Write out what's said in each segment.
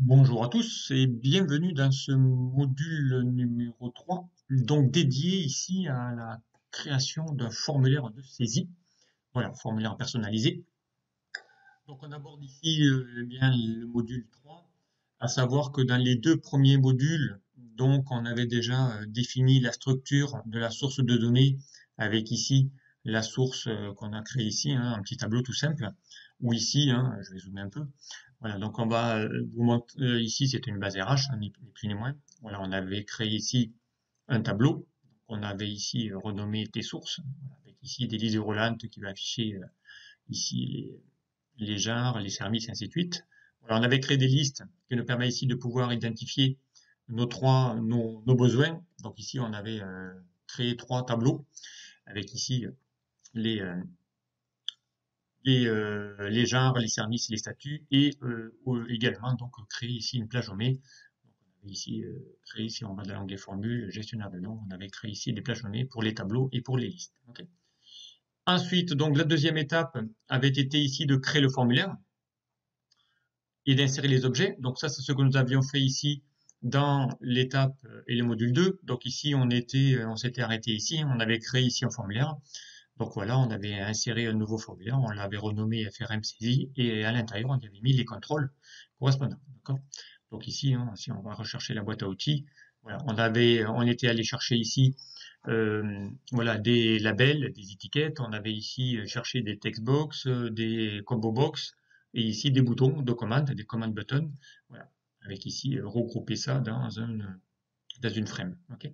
Bonjour à tous et bienvenue dans ce module numéro 3, donc dédié ici à la création d'un formulaire de saisie. Voilà, formulaire personnalisé. Donc on aborde ici bien le module 3, à savoir que dans les deux premiers modules, donc on avait déjà défini la structure de la source de données avec ici la source qu'on a créée ici, hein, un petit tableau tout simple, ou ici, hein, je vais zoomer un peu. Voilà, donc on va vous montrer ici, c'est une base RH, hein, ni plus ni moins. Voilà, on avait créé ici un tableau. On avait ici renommé tes sources, voilà, avec ici des listes roulantes qui va afficher ici les genres, les services, et ainsi de suite. Voilà, on avait créé des listes qui nous permettent ici de pouvoir identifier nos besoins. Donc ici, on avait créé trois tableaux avec ici les, euh, les genres, les services, les statuts et également donc créé ici une plage nommée. Donc, on avait ici créé, si on va dans l'onglet formule, gestionnaire de nom, on avait créé ici des plages nommées pour les tableaux et pour les listes. Okay. Ensuite, donc la deuxième étape avait été ici de créer le formulaire et d'insérer les objets. Donc ça, c'est ce que nous avions fait ici dans l'étape et le module 2. Donc ici, on s'était arrêté ici, on avait créé ici un formulaire. Donc voilà, on avait inséré un nouveau formulaire, on l'avait renommé FRM saisie et à l'intérieur, on y avait mis les contrôles correspondants. D'accord. Donc ici, hein, si on va rechercher la boîte à outils, voilà, on était allé chercher ici voilà, des labels, des étiquettes. On avait ici cherché des text box, des combo box, et ici des boutons de commande, des command buttons. Voilà, avec ici regrouper ça dans une frame. Ok.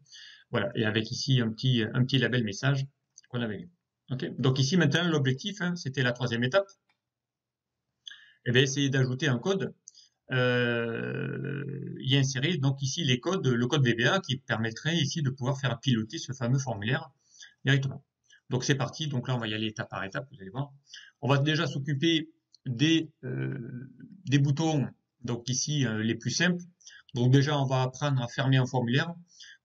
Voilà, et avec ici un petit label message qu'on avait eu. Ok. Donc ici maintenant l'objectif, hein, c'était la troisième étape, et bien essayer d'ajouter un code y insérer donc ici les codes, le code VBA qui permettrait ici de pouvoir faire piloter ce fameux formulaire directement. Donc c'est parti, donc là on va y aller étape par étape, vous allez voir. On va déjà s'occuper des boutons, donc ici les plus simples. Donc déjà on va apprendre à fermer un formulaire.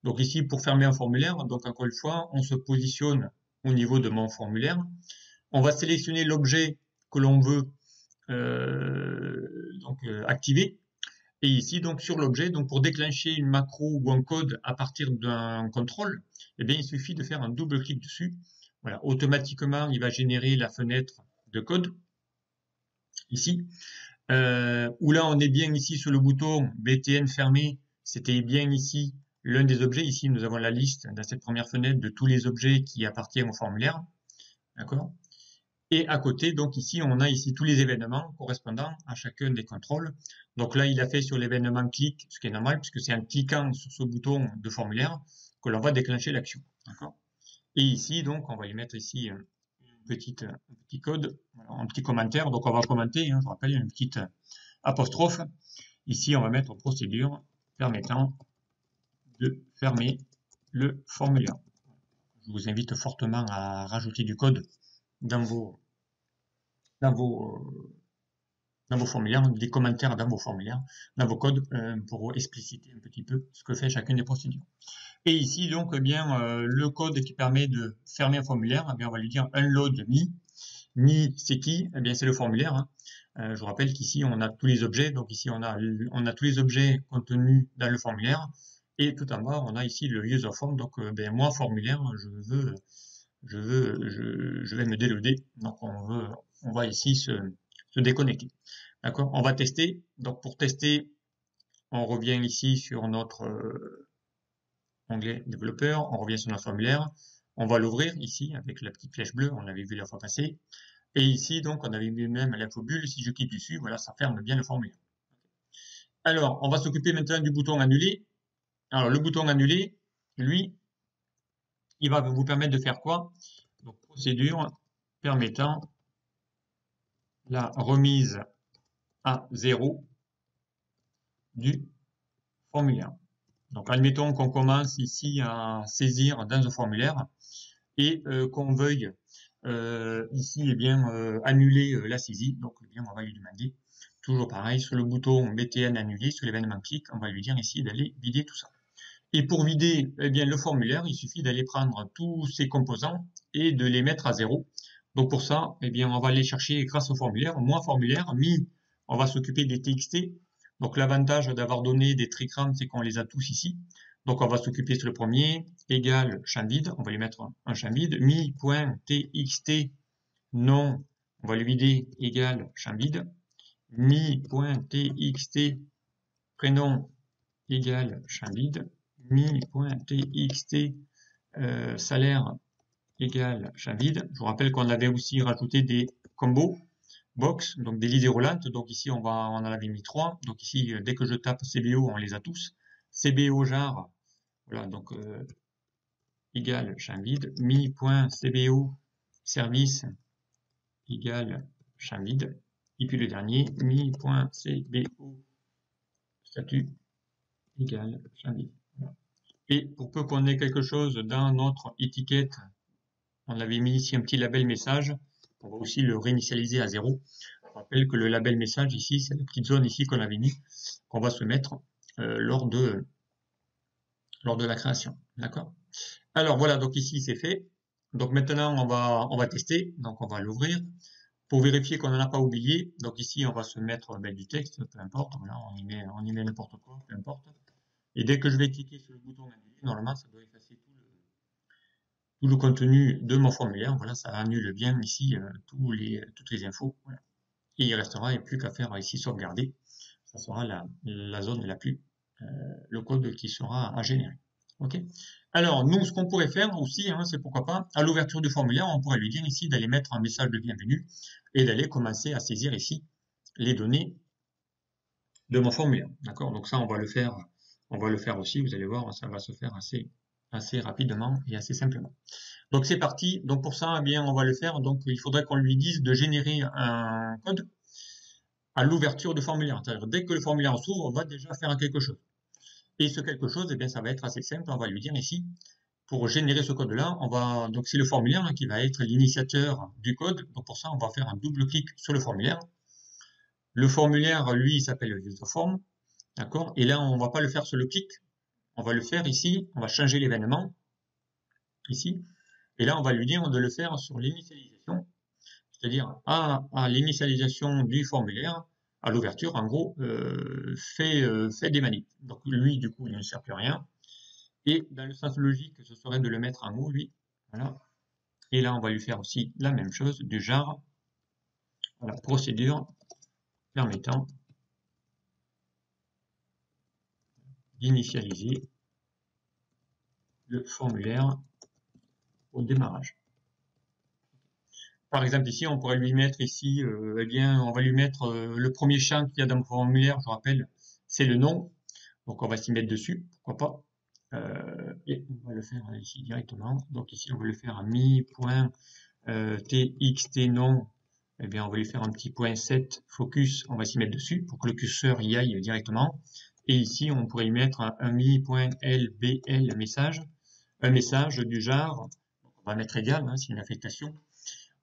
Donc ici pour fermer un formulaire, donc encore une fois, on se positionne au niveau de mon formulaire. On va sélectionner l'objet que l'on veut activer. Et ici, donc, sur l'objet, donc, pour déclencher une macro ou un code à partir d'un contrôle, eh bien, il suffit de faire un double clic dessus. Voilà. Automatiquement, il va générer la fenêtre de code. Ici. Où là, on est bien ici sur le bouton BTN fermé. C'était bien ici l'un des objets. Ici, nous avons la liste dans cette première fenêtre de tous les objets qui appartiennent au formulaire. D'accord? Et à côté, donc ici, on a ici tous les événements correspondant à chacun des contrôles. Donc là, il a fait sur l'événement clic, ce qui est normal, puisque c'est en cliquant sur ce bouton de formulaire que l'on va déclencher l'action. D'accord. Et ici, donc, on va y mettre ici un petit code, un petit commentaire. Donc on va commenter, hein, je rappelle, une petite apostrophe. Ici, on va mettre procédure permettant de fermer le formulaire. Je vous invite fortement à rajouter du code dans vos dans vos, dans vos formulaires, des commentaires dans vos formulaires, dans vos codes, pour expliciter un petit peu ce que fait chacune des procédures. Et ici, donc, eh bien, le code qui permet de fermer un formulaire, eh bien, on va lui dire unload me. Me, c'est qui? Eh bien, c'est le formulaire. Hein. Je vous rappelle qu'ici, on a tous les objets. Donc ici, on a tous les objets contenus dans le formulaire. Et tout en bas, on a ici le user form. Donc, ben, moi, formulaire, je vais me déloader. Donc, on va ici se déconnecter. D'accord? On va tester. Donc, pour tester, on revient ici sur notre onglet développeur. On revient sur notre formulaire. On va l'ouvrir ici avec la petite flèche bleue. On l'avait vu la fois passée. Et ici, donc, on avait vu même l'infobulle. Si je clique dessus, voilà, ça ferme bien le formulaire. Alors, on va s'occuper maintenant du bouton annuler. Alors, le bouton annuler, lui, il va vous permettre de faire quoi? Donc, procédure permettant la remise à 0 du formulaire. Donc, admettons qu'on commence ici à saisir dans un formulaire et qu'on veuille ici eh bien annuler la saisie. Donc, eh bien, on va lui demander toujours pareil sur le bouton BTN annuler sur l'événement clic, on va lui dire ici d'aller vider tout ça. Et pour vider eh bien le formulaire, il suffit d'aller prendre tous ces composants et de les mettre à 0. Donc pour ça, eh bien on va aller chercher grâce au formulaire, moins formulaire, mi, on va s'occuper des TXT. Donc l'avantage d'avoir donné des trigrammes, c'est qu'on les a tous ici. Donc on va s'occuper sur le premier, égal champ vide, on va lui mettre un champ vide, mi.txt non, on va lui vider égal champ vide, mi.txt prénom égal champ vide, mi.txt salaire égal champ vide. Je vous rappelle qu'on avait aussi rajouté des combos box, donc des listes déroulantes. Donc ici on en avait mis 3. Donc ici dès que je tape CBO, on les a tous. CBO jar, voilà, donc égal champ vide, mi.cbo service égal champ vide. Et puis le dernier, mi.cbo statut égal champ vide. Voilà. Et pour peu qu'on ait quelque chose dans notre étiquette, on avait mis ici un petit label message, on va aussi le réinitialiser à 0. Je rappelle que le label message ici, c'est la petite zone ici qu'on avait mis, qu'on va se mettre lors de la création. D'accord? Alors voilà, donc ici c'est fait. Donc maintenant on va tester, donc on va l'ouvrir. Pour vérifier qu'on n'en a pas oublié, donc ici on va se mettre du texte, peu importe, voilà, on y met n'importe quoi, peu importe. Et dès que je vais cliquer sur le bouton annuler, normalement ça doit effacer tout le contenu de mon formulaire. Voilà, ça annule bien ici toutes les infos. Voilà. Et il restera plus qu'à faire ici sauvegarder. Ça sera la zone la plus, le code qui sera à générer. Ok. Alors nous, ce qu'on pourrait faire aussi, c'est pourquoi pas, à l'ouverture du formulaire, on pourrait lui dire ici d'aller mettre un message de bienvenue et d'aller commencer à saisir ici les données de mon formulaire. D'accord. Donc ça, on va le faire aussi. Vous allez voir, ça va se faire assez rapidement et assez simplement. Donc c'est parti. Donc pour ça, eh bien, on va le faire. Donc il faudrait qu'on lui dise de générer un code à l'ouverture du formulaire. C'est-à-dire dès que le formulaire s'ouvre, on va déjà faire quelque chose. Et ce quelque chose, eh bien, ça va être assez simple. On va lui dire ici, pour générer ce code-là, donc c'est le formulaire qui va être l'initiateur du code. Donc pour ça, on va faire un double clic sur le formulaire. Le formulaire, lui, il s'appelle userform. D'accord? Et là, on va pas le faire sur le clic. On va le faire ici. On va changer l'événement. Ici. Et là, on va lui dire de le faire sur l'initialisation. C'est-à-dire à l'initialisation du formulaire, à l'ouverture, en gros, fait des manips. Donc lui, du coup, il ne sert plus à rien. Et dans le sens logique, ce serait de le mettre en haut, lui. Voilà. Et là, on va lui faire aussi la même chose, du genre, voilà, procédure permettant d'initialiser le formulaire au démarrage. Par exemple, ici, on pourrait lui mettre ici, eh bien, on va lui mettre le premier champ qu'il y a dans le formulaire, je rappelle, c'est le nom. Donc, on va s'y mettre dessus, pourquoi pas. Et on va le faire ici directement. Donc, ici, on va le faire à mi.txt nom. Eh bien, on va lui faire un petit point 7 focus. On va s'y mettre dessus pour que le curseur y aille directement. Et ici, on pourrait y mettre un mi.lbl message. Un message du genre, on va mettre égal, c'est une affectation.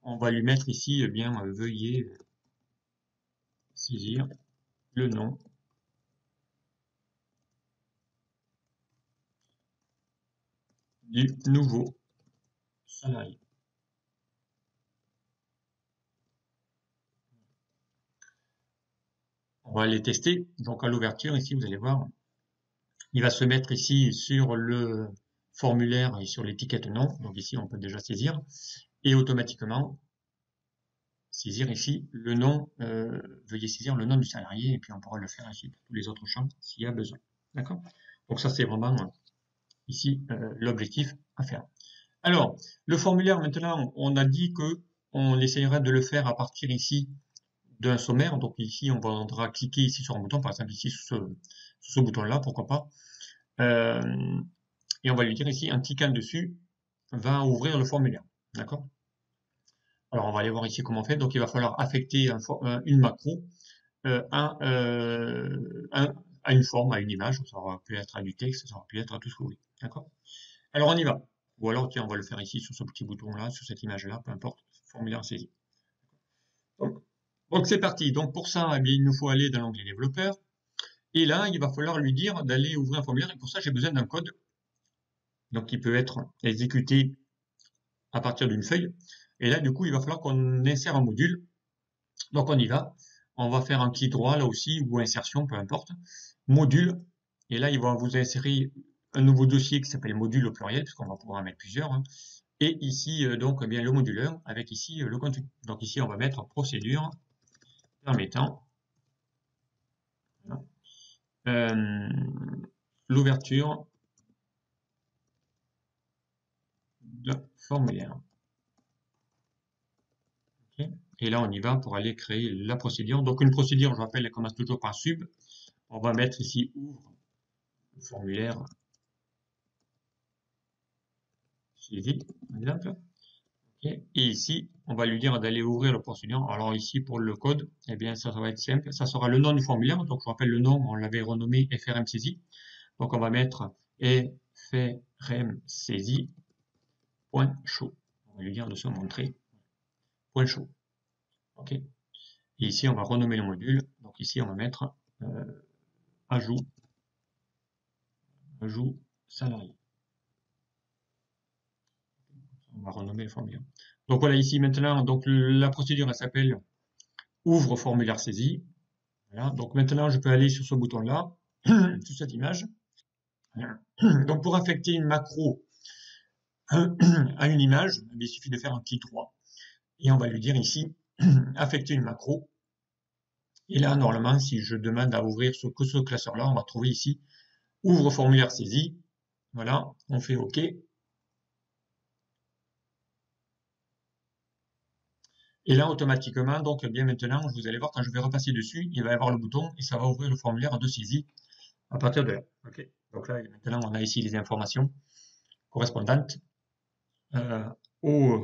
On va lui mettre ici, eh bien, veuillez saisir le nom du nouveau salarié. On va les tester. Donc à l'ouverture, ici, vous allez voir, il va se mettre ici sur le formulaire et sur l'étiquette nom. Donc ici, on peut déjà saisir. Et automatiquement, saisir ici le nom, veuillez saisir le nom du salarié. Et puis on pourra le faire ici pour tous les autres champs s'il y a besoin. D'accord? Donc ça, c'est vraiment ici l'objectif à faire. Alors, le formulaire, maintenant, on a dit que on essayera de le faire à partir ici d'un sommaire. Donc ici, on va cliquer ici sur un bouton, par exemple ici sur ce bouton-là, pourquoi pas. Et on va lui dire ici, en cliquant dessus, va ouvrir le formulaire. D'accord? Alors, on va aller voir ici comment on fait. Donc, il va falloir affecter une macro à une forme, à une image. Ça aurait pu être à du texte, ça aurait pu être à tout ce que vous voulez. D'accord? Alors, on y va. Ou alors, tiens, on va le faire ici sur ce petit bouton-là, sur cette image-là, peu importe. Formulaire saisi. Donc, c'est parti. Donc, pour ça, eh bien, il nous faut aller dans l'onglet développeur. Et là, il va falloir lui dire d'aller ouvrir un formulaire. Et pour ça, j'ai besoin d'un code. Donc, qui peut être exécuté à partir d'une feuille. Et là, du coup, il va falloir qu'on insère un module. Donc, on y va. on va faire un clic droit là aussi, ou insertion, peu importe, module, et là il va vous insérer un nouveau dossier qui s'appelle module au pluriel, puisqu'on va pouvoir en mettre plusieurs, hein. Et ici, donc, eh bien, le module 1 avec ici le contenu. Donc ici, on va mettre procédure permettant l'ouverture de formulaire. Okay. Et là, on y va pour aller créer la procédure. Donc une procédure, je rappelle, elle commence toujours par sub. On va mettre ici ouvre le formulaire suivi, par exemple. Okay. Et ici, on va lui dire d'aller ouvrir le procédure. Alors ici, pour le code, eh bien, ça va être simple. Ça sera le nom du formulaire. Donc, je rappelle le nom, on l'avait renommé FRM saisie. Donc, on va mettre FRM saisie point show. On va lui dire de se montrer point show. OK. Et ici, on va renommer le module. Donc, ici, on va mettre ajout salarié. On va renommer le formulaire. Donc voilà, ici maintenant, donc la procédure elle s'appelle ouvre formulaire saisi. Voilà, donc maintenant je peux aller sur ce bouton-là, sur cette image. Donc pour affecter une macro à une image, il suffit de faire un clic droit. Et on va lui dire ici affecter une macro. Et là, normalement, si je demande à ouvrir ce classeur-là, on va trouver ici ouvre formulaire saisi. Voilà, on fait OK. Et là, automatiquement, donc bien maintenant, vous allez voir, quand je vais repasser dessus, il va y avoir le bouton et ça va ouvrir le formulaire de saisie à partir de là. Okay. Donc là, maintenant, on a ici les informations correspondantes au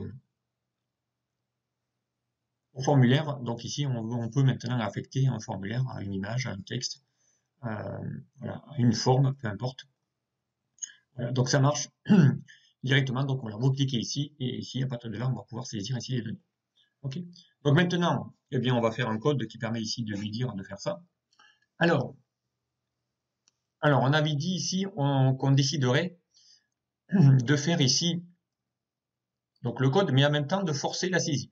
formulaire. Donc ici, on peut maintenant affecter un formulaire à une image, à un texte, voilà, à une forme, peu importe. Voilà, donc ça marche directement. Donc on va recliquer ici et ici, à partir de là, on va pouvoir saisir ici les données. Ok. Donc maintenant, eh bien, on va faire un code qui permet ici de lui dire de faire ça. Alors, on avait dit ici qu'on déciderait de faire ici donc le code, mais en même temps de forcer la saisie.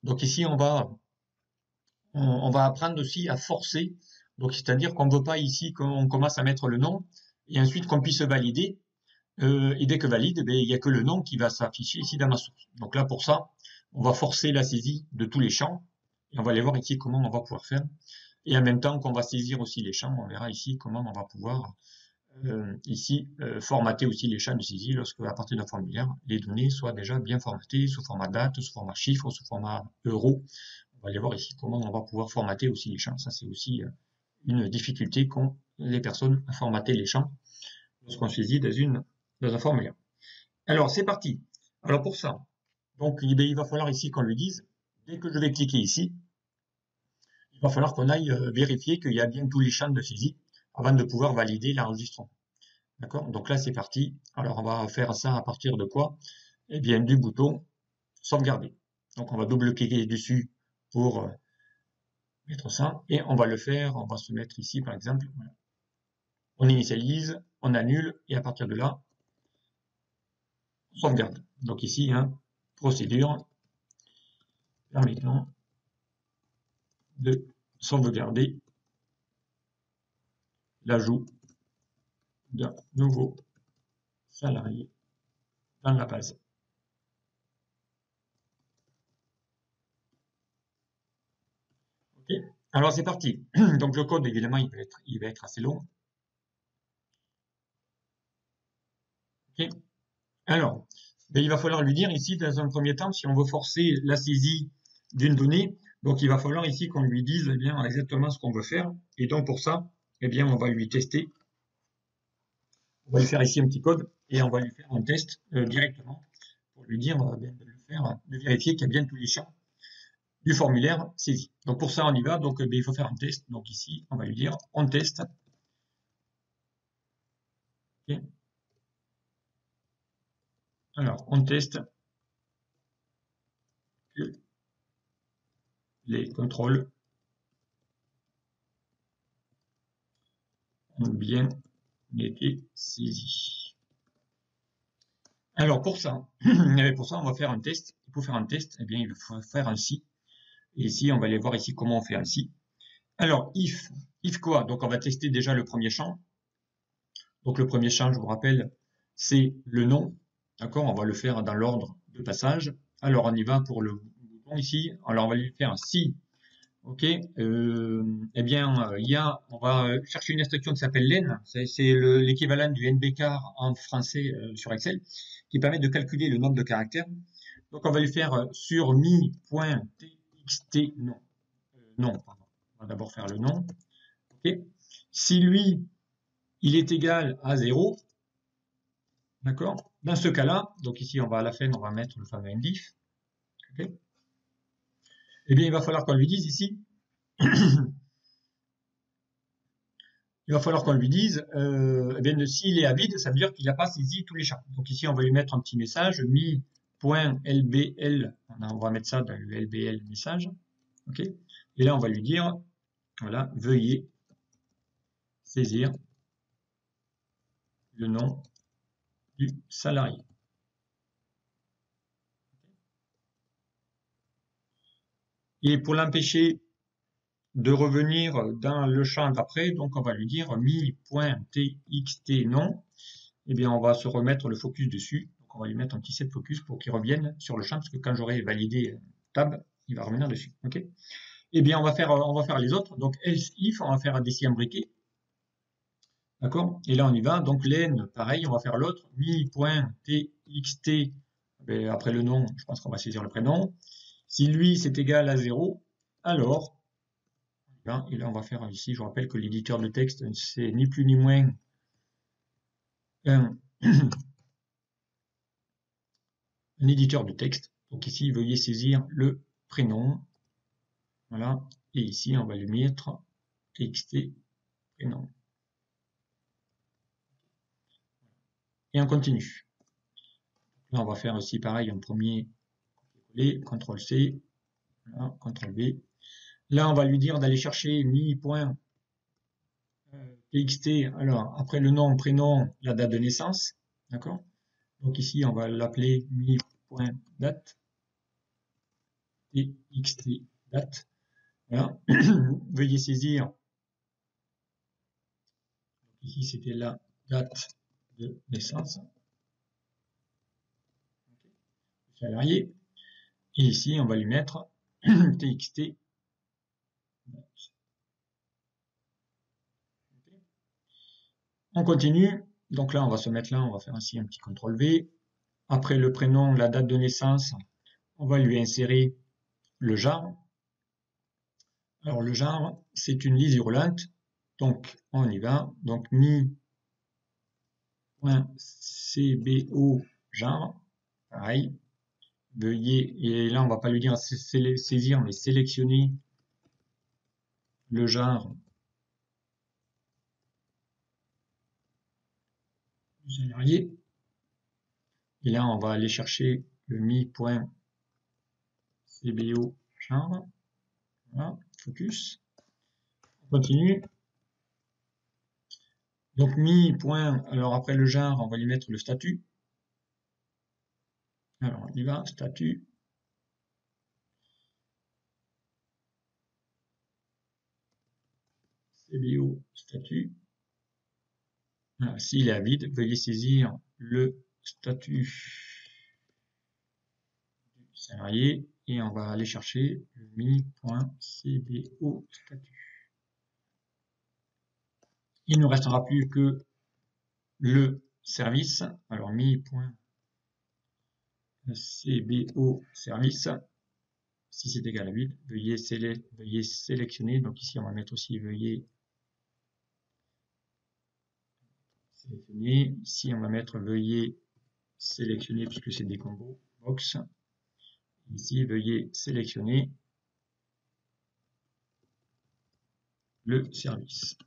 Donc ici, on va apprendre aussi à forcer. Donc c'est-à-dire qu'on ne veut pas ici qu'on commence à mettre le nom et ensuite qu'on puisse valider. Et dès que valide, eh bien, il n'y a que le nom qui va s'afficher ici dans ma source. Donc là, pour ça, on va forcer la saisie de tous les champs. Et on va aller voir ici comment on va pouvoir faire. Et en même temps qu'on va saisir aussi les champs, on verra ici comment on va pouvoir formater aussi les champs de saisie lorsque, à partir d'un formulaire, les données soient déjà bien formatées sous format date, sous format chiffre, sous format euro. On va aller voir ici comment on va pouvoir formater aussi les champs. Ça, c'est aussi une difficulté qu'ont les personnes à formater les champs lorsqu'on saisit dans un formulaire. Alors, c'est parti. Alors, pour ça, donc, il va falloir ici qu'on lui dise, dès que je vais cliquer ici, il va falloir qu'on aille vérifier qu'il y a bien tous les champs de saisie avant de pouvoir valider l'enregistrement. D'accord? Donc là, c'est parti. Alors, on va faire ça à partir de quoi? Eh bien, du bouton sauvegarder. Donc, on va double-cliquer dessus pour mettre ça. Et on va le faire, on va se mettre ici, par exemple. Voilà. On initialise, on annule, et à partir de là, on sauvegarde. Donc ici, hein, procédure permettant de sauvegarder l'ajout d'un nouveau salarié dans la base. Ok, alors c'est parti. Donc le code, évidemment, il va être assez long. Ok, alors, il va falloir lui dire ici, dans un premier temps, si on veut forcer la saisie d'une donnée, donc il va falloir ici qu'on lui dise eh bien, exactement ce qu'on veut faire. Et donc pour ça, eh bien, on va lui tester. On va lui faire ici un petit code et on va lui faire un test directement pour lui dire de vérifier qu'il y a bien tous les champs du formulaire saisi. Donc pour ça, on y va. Donc il faut faire un test. Donc ici, on va lui dire on teste. Okay. Alors, on teste que les contrôles ont bien été saisis. Alors pour ça, on va faire un test. Pour faire un test, eh bien, il faut faire un si. Et ici, on va aller voir ici comment on fait un si. Alors, if quoi? Donc, on va tester déjà le premier champ. Donc, le premier champ, je vous rappelle, c'est le nom. D'accord? On va le faire dans l'ordre de passage. Alors, on y va pour le bouton ici. Alors, on va lui faire un si. Ok, eh bien, on va chercher une instruction qui s'appelle len, c'est l'équivalent du nbcar en français sur Excel, qui permet de calculer le nombre de caractères. Donc, on va lui faire sur mi.txt, non, non, pardon. On va d'abord faire le nom. Ok, si lui, il est égal à 0, d'accord, dans ce cas-là, donc ici, on va à la fin, on va mettre le fameux ndif, ok, eh bien, il va falloir qu'on lui dise ici, il va falloir qu'on lui dise, eh bien, s'il est à vide, ça veut dire qu'il n'a pas saisi tous les champs. Donc ici, on va lui mettre un petit message, mi.lbl, on va mettre ça dans le lbl message, ok. Et là, on va lui dire, voilà, veuillez saisir le nom du salarié. Et pour l'empêcher de revenir dans le champ d'après, donc on va lui dire mi.txt non, eh bien on va se remettre le focus dessus. Donc on va lui mettre un petit set focus pour qu'il revienne sur le champ, parce que quand j'aurai validé tab, il va revenir dessus. Ok. Eh bien on va faire les autres. Donc else if, on va faire un déci imbriqué. D'accord. Et là on y va. Donc len, pareil, on va faire l'autre. mi.txt, après le nom, je pense qu'on va saisir le prénom. Si lui c'est égal à 0, alors et là, on va faire ici, je rappelle que l'éditeur de texte, c'est ni plus ni moins un, un éditeur de texte. Donc ici, veuillez saisir le prénom. Voilà. Et ici, on va lui mettre txt prénom. Et on continue. Là, on va faire aussi pareil, un premier coller, CTRL-C, voilà, CTRL-V. Là, on va lui dire d'aller chercher mi.txt. Alors, après le nom, prénom, la date de naissance. D'accord? Donc ici, on va l'appeler mi.date. txt date. Voilà. Veuillez saisir. Donc ici, c'était la date de naissance. Salarié. Et ici, on va lui mettre txt. On continue. Donc là, on va se mettre là, on va faire ainsi un petit CTRL V. Après le prénom, la date de naissance, on va lui insérer le genre. Alors le genre, c'est une liste hurlante. Donc on y va. Donc mi.cbo genre. Pareil. Veuillez, et là on va pas lui dire saisir, mais sélectionner le genre du salarié. Et là on va aller chercher le mi.cbo genre. Voilà, focus. On continue. Donc alors après le genre, on va lui mettre le statut. Alors on y va, statut. CBO statut. S'il est à vide, veuillez saisir le statut du salarié et on va aller chercher le mi.cbo statut. Il ne restera plus que le service. Alors mi.cbo service. Si c'est égal à vide, veuillez sélectionner. Donc ici, on va mettre aussi veuillez sélectionner. Ici, on va mettre veuillez sélectionner puisque c'est des combos box. Ici, veuillez sélectionner le service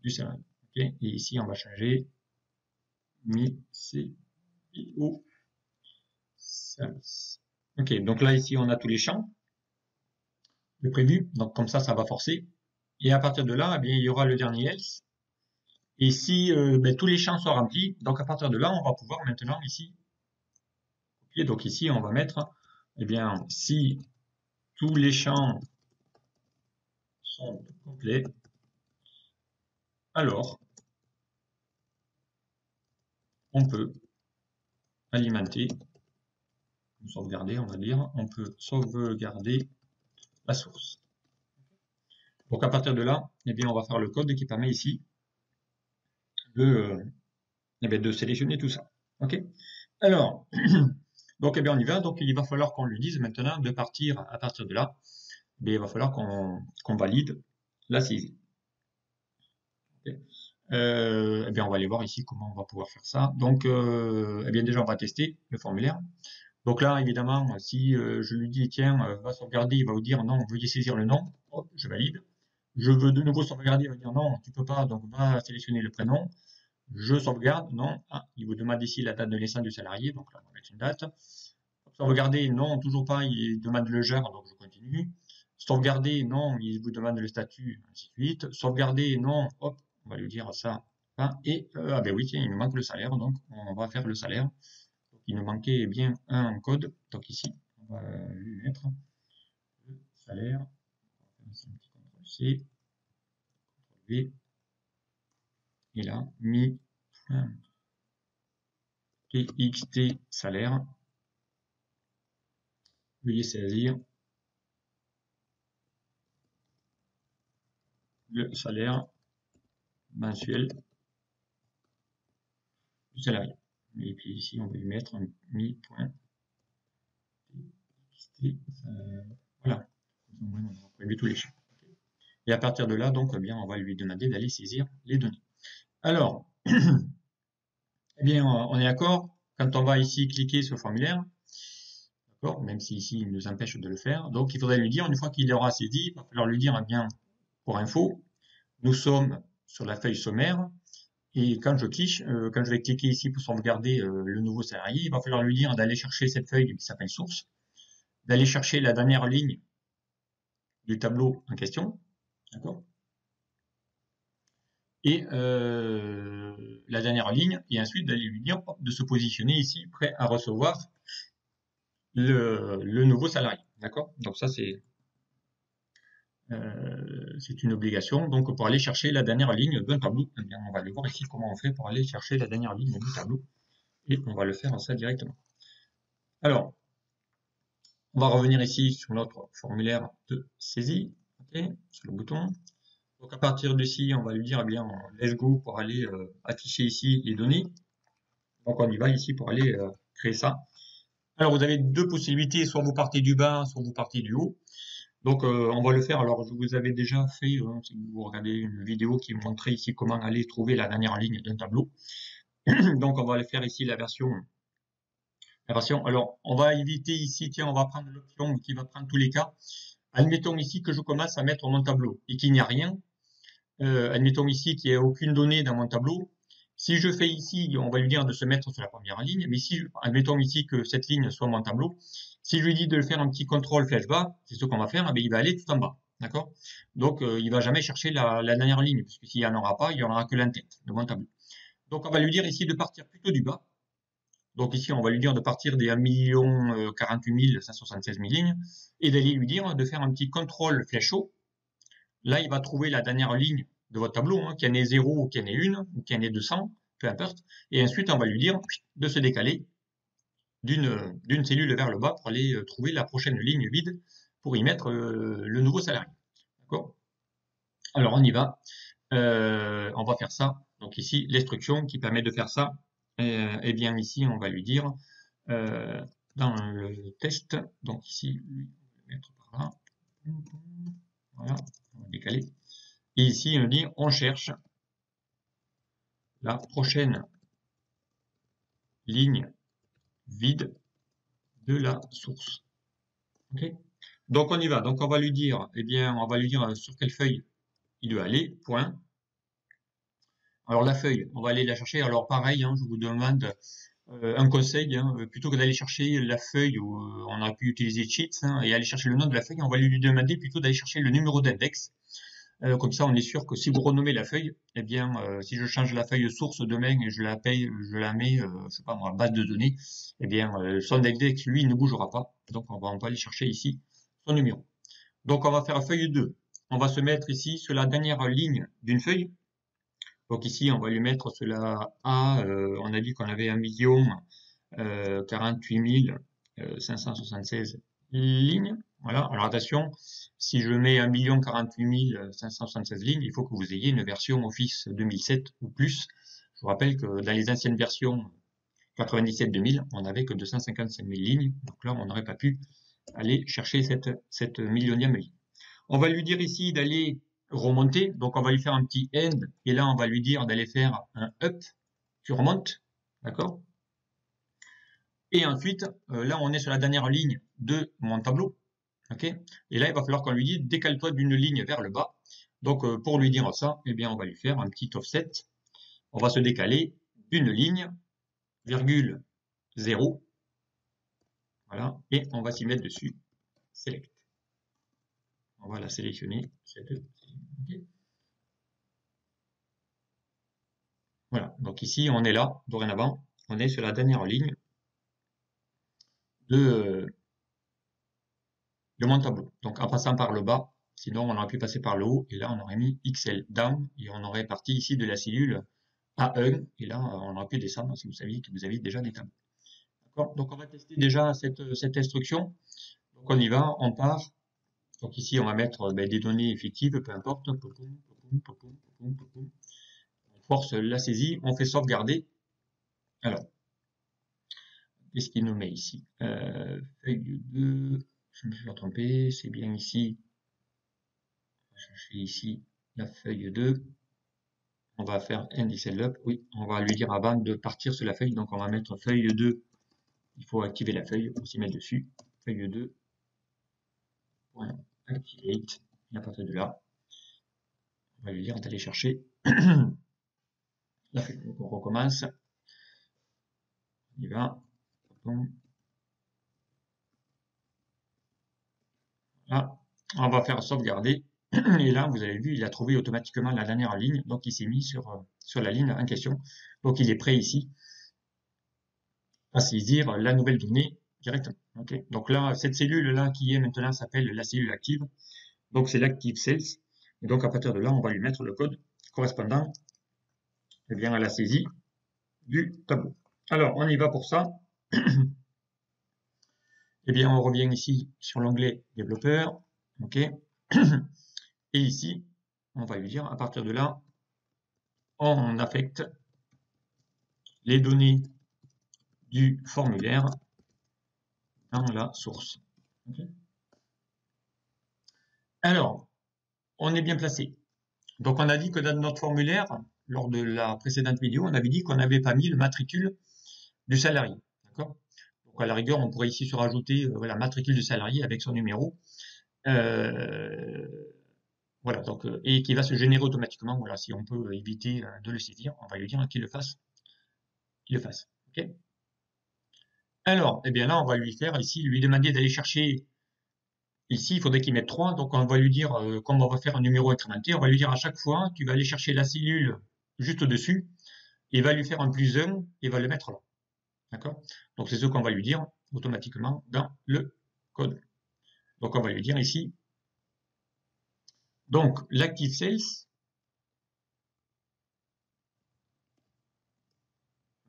du salarié. Okay. Et ici, on va changer mi-cbo service. Ok, donc là, ici, on a tous les champs de prévu. Donc comme ça va forcer. Et à partir de là, eh bien, il y aura le dernier else. Et si tous les champs sont remplis, donc à partir de là, on va pouvoir maintenant ici copier. Donc ici, on va mettre, eh bien, si tous les champs sont complets, alors on peut alimenter, sauvegarder, on va dire, on peut sauvegarder la source. Donc à partir de là, eh bien, on va faire le code qui permet ici de sélectionner tout ça. Ok. Alors, donc eh bien, on y va. Donc il va falloir qu'on lui dise maintenant de partir à partir de là. Eh il va falloir qu'on valide la saisie. Okay. Eh bien, on va aller voir ici comment on va pouvoir faire ça. Donc, eh bien, déjà, on va tester le formulaire. Donc là, évidemment, si je lui dis, tiens, va sauvegarder, il va vous dire, non, veuillez saisir le nom. Hop, je valide. Je veux de nouveau sauvegarder, il va dire, non, tu peux pas, donc va sélectionner le prénom. Je sauvegarde, non. Ah, il vous demande ici la date de naissance du salarié, donc là, on va mettre une date. Sauvegarder, non, toujours pas, il demande le genre, donc je continue. Sauvegarder, non, il vous demande le statut, ainsi de suite. Sauvegarder, non, hop, on va lui dire ça. Et, ah ben oui, tiens, il nous manque le salaire, donc on va faire le salaire. Donc, il nous manquait bien un code, donc ici, on va lui mettre le salaire. On va faire un petit CTRL-C, CTRL-V, et là, mi TXT salaire. Veuillez saisir le salaire mensuel du salarié. Et puis ici, on va lui mettre un mi-point. Voilà. On va prélever tous les champs. Et à partir de là, donc, eh bien, on va lui demander d'aller saisir les données. Alors, eh bien, on est d'accord. Quand on va ici cliquer sur le formulaire, d'accord, même si ici il nous empêche de le faire, donc il faudrait lui dire, une fois qu'il aura saisi, il va falloir lui dire, eh bien, pour info, nous sommes sur la feuille sommaire. Et quand je vais cliquer ici pour sauvegarder le nouveau salarié, il va falloir lui dire d'aller chercher cette feuille qui s'appelle source, d'aller chercher la dernière ligne du tableau en question, d'accord, et la dernière ligne, et ensuite d'aller lui dire de se positionner ici, prêt à recevoir le nouveau salarié, d'accord. Donc ça c'est une obligation. Donc pour aller chercher la dernière ligne d'un tableau, eh bien, on va aller voir ici comment on fait pour aller chercher la dernière ligne du tableau, et on va le faire en ça directement. Alors, on va revenir ici sur notre formulaire de saisie, okay, sur le bouton. Donc à partir d'ici, on va lui dire, eh bien, let's go pour aller afficher ici les données. Donc on y va ici pour aller créer ça. Alors vous avez deux possibilités, soit vous partez du bas, soit vous partez du haut. Donc on va le faire. Alors je vous avais déjà fait, si vous regardez une vidéo qui montrait ici comment aller trouver la dernière ligne d'un tableau. Donc on va aller faire ici la version. Alors on va éviter ici, tiens, on va prendre l'option qui va prendre tous les cas. Admettons ici que je commence à mettre mon tableau et qu'il n'y a rien. Admettons ici qu'il n'y a aucune donnée dans mon tableau. Si je fais ici, on va lui dire de se mettre sur la première ligne, mais si, admettons ici que cette ligne soit mon tableau, si je lui dis de faire un petit contrôle flèche bas, c'est ce qu'on va faire, mais il va aller tout en bas, d'accord. Donc il va jamais chercher la dernière ligne, puisque s'il n'y en aura pas, il n'y en aura que l'entête de mon tableau. Donc on va lui dire ici de partir plutôt du bas. Donc ici, on va lui dire de partir des 1 48 576 000 lignes, et d'aller lui dire de faire un petit contrôle flèche haut. Là, il va trouver la dernière ligne de votre tableau, hein, qu'il y en ait 0 ou qu'il y en ait 1, ou qu'il y en ait 200, peu importe. Et ensuite, on va lui dire de se décaler d'une cellule vers le bas pour aller trouver la prochaine ligne vide pour y mettre le nouveau salarié. D'accord? Alors, on y va. On va faire ça. Donc ici, l'instruction qui permet de faire ça, eh bien ici, on va lui dire dans le test, donc ici, on va le mettre par là. Voilà, on va décaler. Et ici, il nous dit, on cherche la prochaine ligne vide de la source. Okay. Donc, on y va. Donc, on va lui dire, eh bien, on va lui dire sur quelle feuille il doit aller, point. Alors, la feuille, on va aller la chercher. Alors, pareil, hein, je vous demande un conseil, hein, plutôt que d'aller chercher la feuille où on aurait pu utiliser Cheats hein, et aller chercher le nom de la feuille, on va lui demander plutôt d'aller chercher le numéro d'index. Comme ça, on est sûr que si vous renommez la feuille, eh bien, si je change la feuille source demain et je la mets, je sais pas moi, base de données, eh bien, son index, lui, ne bougera pas. Donc, on va aller chercher ici son numéro. Donc, on va faire feuille 2. on va se mettre ici sur la dernière ligne d'une feuille. Donc ici, on va lui mettre cela à, on a dit qu'on avait 1 48 576 lignes. Voilà. Alors attention, si je mets 1 48 576 lignes, il faut que vous ayez une version Office 2007 ou plus. Je vous rappelle que dans les anciennes versions 97-2000, on n'avait que 255 000 lignes. Donc là, on n'aurait pas pu aller chercher cette millionième ligne. On va lui dire ici d'aller remonter. Donc, on va lui faire un petit end. Et là, on va lui dire d'aller faire un up. Tu remontes. D'accord? Et ensuite, là, on est sur la dernière ligne de mon tableau. OK? Et là, il va falloir qu'on lui dise décale-toi d'une ligne vers le bas. Donc, pour lui dire ça, eh bien, on va lui faire un petit offset. On va se décaler d'une ligne, virgule 0. Voilà. Et on va s'y mettre dessus. Select. On va la sélectionner. Okay. Voilà. Donc ici, on est là, dorénavant. On est sur la dernière ligne de mon tableau. Donc en passant par le bas, sinon on aurait pu passer par le haut. Et là, on aurait mis XL down. Et on aurait parti ici de la cellule A1. Et là, on aurait pu descendre si vous saviez que vous aviez déjà des tables. D'accord? Donc on va tester déjà cette instruction. Donc on y va, on part. Donc ici, on va mettre des données effectives, peu importe. On force la saisie, on fait sauvegarder. Alors, qu'est-ce qu'il nous met ici? Feuille 2, je me suis trompé, c'est bien ici. On va chercher ici la feuille 2. On va faire indicel up. Oui, on va lui dire avant de partir sur la feuille. Donc on va mettre feuille 2. Il faut activer la feuille pour s'y mettre dessus. Feuille 2. Activate. Et à partir de là, on va lui dire d'aller chercher la feuille. Donc on recommence. On y va. Là, on va faire sauvegarder. Et là, vous avez vu, il a trouvé automatiquement la dernière ligne. Donc, il s'est mis sur la ligne en question. Donc, il est prêt ici à saisir la nouvelle donnée directement. Okay. Donc là, cette cellule-là qui est maintenant s'appelle la cellule active. Donc, c'est l'active sales. Et donc, à partir de là, on va lui mettre le code correspondant eh bien, à la saisie du tableau. Alors, on y va pour ça. Eh bien, on revient ici sur l'onglet développeur. OK. Et ici, on va lui dire, à partir de là, on affecte les données du formulaire dans la source. Okay. Alors, on est bien placé. Donc, on a dit que dans notre formulaire, lors de la précédente vidéo, on avait dit qu'on n'avait pas mis le matricule du salarié. D'accord? Donc, à la rigueur, on pourrait ici se rajouter la matricule du salarié avec son numéro. Voilà, donc, et qui va se générer automatiquement. Voilà, si on peut éviter de le saisir, on va lui dire qu'il le fasse. Qu'il le fasse. Okay. Alors, eh bien là, on va lui faire ici, lui demander d'aller chercher. Ici, il faudrait qu'il mette 3. Donc, on va lui dire, comme on va faire un numéro incrémenté, on va lui dire à chaque fois, tu vas aller chercher la cellule juste au-dessus, et va lui faire un +1 et va le mettre là. D'accord? Donc, c'est ce qu'on va lui dire automatiquement dans le code. Donc, on va lui dire ici. Donc, l'active sales.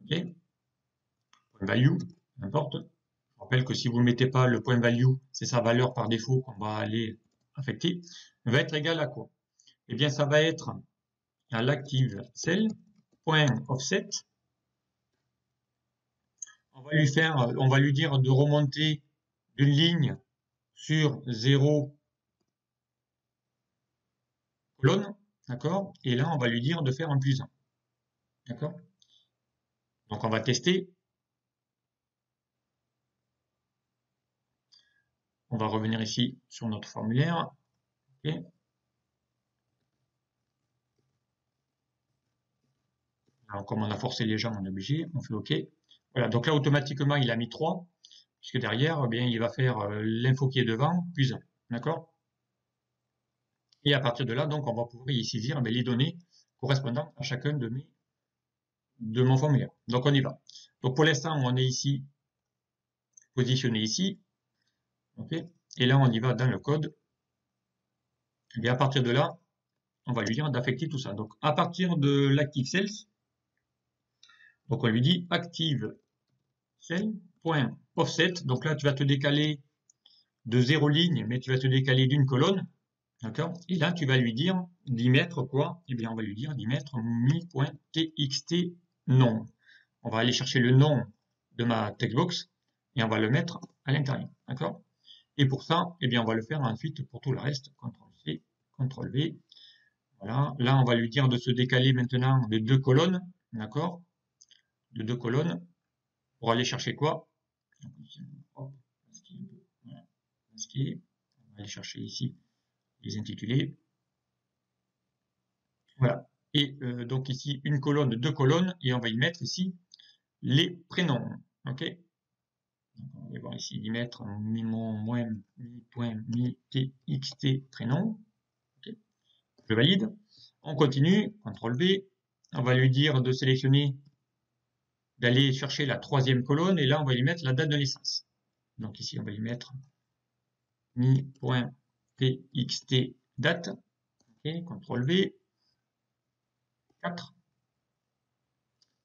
OK. Value, n'importe. Je rappelle que si vous ne mettez pas le point value, c'est sa valeur par défaut qu'on va aller affecter, va être égal à quoi? Eh bien, ça va être à l'active cell, point offset. On va lui dire de remonter d'une ligne sur 0 colonne, d'accord? Et là, on va lui dire de faire un +1, d'accord? Donc, on va tester. On va revenir ici sur notre formulaire. Okay. Alors, comme on a forcé les gens, on est obligé, on fait OK. Voilà, donc là, automatiquement, il a mis 3, puisque derrière, eh bien, il va faire l'info qui est devant, +1, d'accord? Et à partir de là, donc, on va pouvoir y saisir les données correspondant à chacun de mon formulaire. Donc, on y va. Donc, pour l'instant, on est ici, positionné ici. OK. Et là, on y va dans le code. Et bien à partir de là, on va lui dire d'affecter tout ça. Donc à partir de l'active cells, donc on lui dit active cell.offset. Donc là, tu vas te décaler de 0 ligne, mais tu vas te décaler d'une colonne. D'accord? Et là, tu vas lui dire d'y mettre quoi? Eh bien, on va lui dire d'y mettre mi.txt nom. On va aller chercher le nom de ma textbox et on va le mettre à l'intérieur. D'accord? Et pour ça, eh bien, on va le faire ensuite pour tout le reste. CTRL-C, CTRL-V. Voilà. Là, on va lui dire de se décaler maintenant de 2 colonnes. D'accord? De 2 colonnes. Pour aller chercher quoi? Hop, on va aller chercher ici les intitulés. Voilà. Et donc ici, une colonne, 2 colonnes, et on va y mettre ici les prénoms. OK? Donc on va voir ici, y mettre mi.mi.txt prénom. OK? Je valide. On continue, CTRL-V. On va lui dire de sélectionner, d'aller chercher la 3e colonne, et là, on va lui mettre la date de naissance. Donc ici, on va lui mettre mi.txt date. OK, CTRL-V. 4.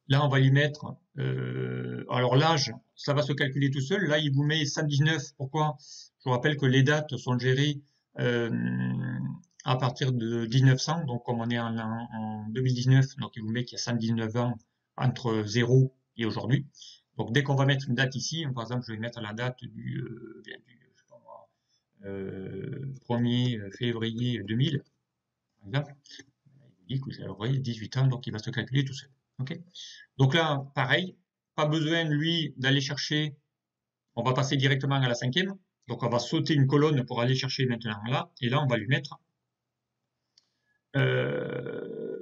Là, on va lui mettre, alors l'âge, ça va se calculer tout seul. Là, il vous met 119. Pourquoi? Je vous rappelle que les dates sont gérées à partir de 1900. Donc, comme on est en 2019, donc il vous met qu'il y a 119 ans entre 0 et aujourd'hui. Donc, dès qu'on va mettre une date ici, par exemple, je vais mettre la date du 1er février 2000, par exemple. Il dit que vous aurez 18 ans, donc il va se calculer tout seul. Okay, donc là, pareil, pas besoin, lui, d'aller chercher, on va passer directement à la 5e, donc on va sauter une colonne pour aller chercher maintenant là, et là, on va lui mettre,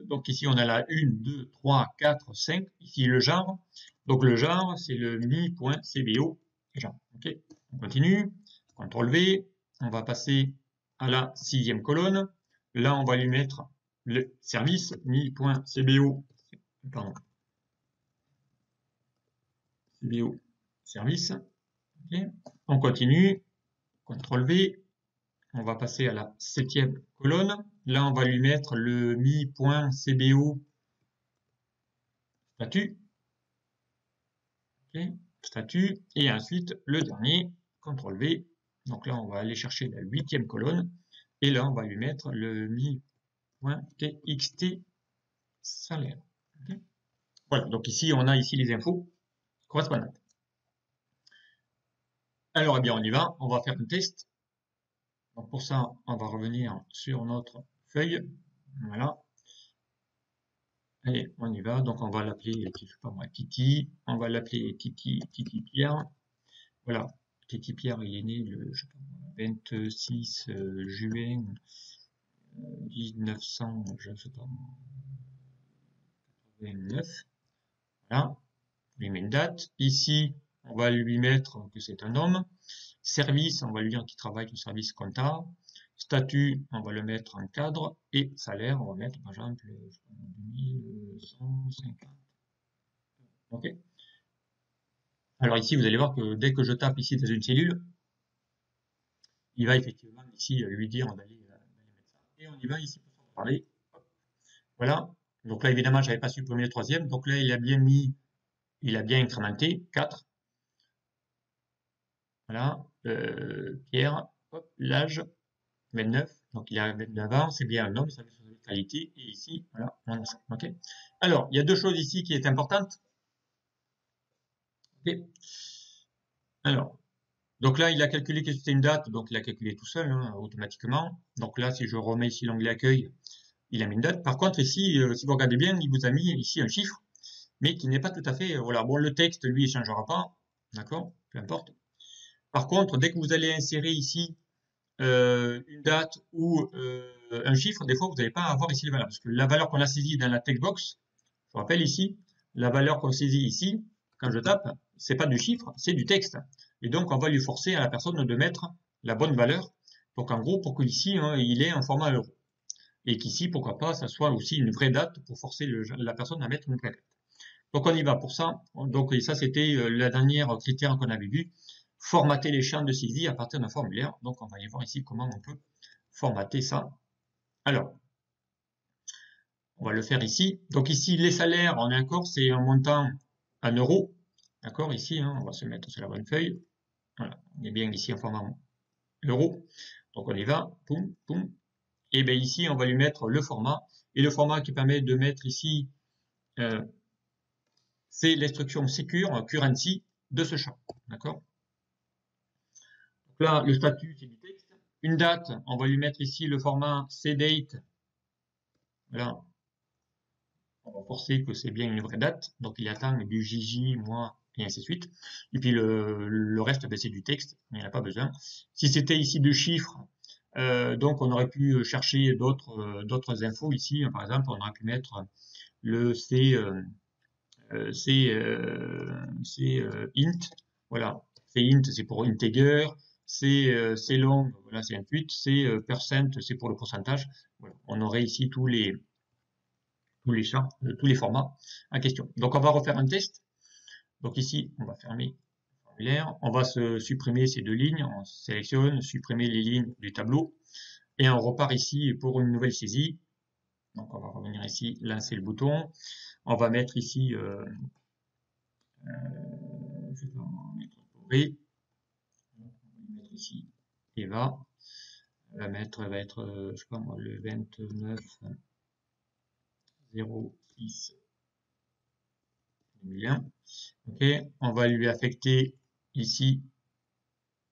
donc ici, on a la 1, 2, 3, 4, 5, ici le genre, donc le genre, c'est le mi.cbo, genre, ok, on continue, CTRL-V, on va passer à la 6e colonne, là, on va lui mettre le service mi.cbo, pardon, cbo service. Okay. On continue, CTRL-V, on va passer à la 7e colonne. Là, on va lui mettre le mi.cbo statut. Okay. Statut. Et ensuite, le dernier, CTRL-V. Donc là, on va aller chercher la 8e colonne. Et là, on va lui mettre le mi.txt salaire. Okay. Voilà, donc ici, on a ici les infos correspondantes. Alors, eh bien, on y va. On va faire un test. Donc pour ça, on va revenir sur notre feuille. Voilà. Allez, on y va. Donc on va l'appeler, je sais pas moi, Titi. On va l'appeler Titi Pierre. Voilà. Titi Pierre, il est né le 26 juin 1900, je sais pas, 89. Voilà. On lui met une date. Ici, on va lui mettre que c'est un homme. Service, on va lui dire qu'il travaille au service comptable. Statut, on va le mettre en cadre. Et salaire, on va mettre par exemple 2150. OK. Alors ici, vous allez voir que dès que je tape ici dans une cellule, il va effectivement ici lui dire d'aller mettre ça. Et on y va ici pour parler. Voilà. Donc là, évidemment, je n'avais pas supprimé le 3e. Donc là, il a bien mis, il a bien incrémenté 4. Voilà. Pierre, l'âge 29, donc il a 29 ans, c'est bien un homme, ça fait son qualité, et ici, voilà, on a ça. Okay. Alors, il y a deux choses ici qui est importante. Okay. Alors, donc là, il a calculé que c'était une date, donc il a calculé tout seul, hein, automatiquement. Donc là, si je remets ici l'onglet accueil, il a mis une date. Par contre, ici, si vous regardez bien, il vous a mis ici un chiffre, mais qui n'est pas tout à fait, voilà. Bon, le texte, lui, il ne changera pas, d'accord, peu importe. Par contre, dès que vous allez insérer ici une date ou un chiffre, des fois, vous n'allez pas avoir ici les valeurs. Parce que la valeur qu'on a saisie dans la textbox, je vous rappelle ici, la valeur qu'on saisit ici, quand je tape, c'est pas du chiffre, c'est du texte. Et donc, on va lui forcer à la personne de mettre la bonne valeur. Donc, en gros, pour qu'ici, hein, il ait un format euro. Et qu'ici, pourquoi pas, ça soit aussi une vraie date pour forcer la personne à mettre une vraie date. Donc, on y va pour ça. Donc, et ça, c'était la dernière critère qu'on avait vu. Formater les champs de saisie à partir d'un formulaire. Donc, on va aller voir ici comment on peut formater ça Alors, on va le faire ici. Donc ici, les salaires, on est d'accord, c'est un montant en euros. D'accord, ici, hein, on va se mettre sur la bonne feuille. Voilà, on est bien ici en format euro. Donc on y va, poum, poum. Et bien ici, on va lui mettre le format. Et le format qui permet de mettre ici, c'est l'instruction secure currency de ce champ. D'accord? Donc là, le statut, c'est du texte. Une date, on va lui mettre ici le format cdate. Là, on va forcer que c'est bien une vraie date. Donc il attend du JJ, mois, et ainsi de suite. Et puis le reste, ben, c'est du texte, mais il n'y en a pas besoin. Si c'était ici deux chiffres, donc on aurait pu chercher d'autres infos ici. Par exemple, on aurait pu mettre le int. Voilà, c'est int, c'est pour integer. C'est long, voilà, c'est un tweet. C'est percent, c'est pour le pourcentage. Voilà. On aurait ici tous les champs, tous les formats en question. Donc on va refaire un test. Donc ici, on va fermer le formulaire. On va se supprimer ces deux lignes. On sélectionne, supprimer les lignes du tableau. Et on repart ici pour une nouvelle saisie. Donc on va revenir ici, lancer le bouton. On va mettre ici, je vais en mettre Corée. On va mettre ici Eva. On va mettre, va être, je sais pas moi, le 29 06 2001. Ok, on va lui affecter ici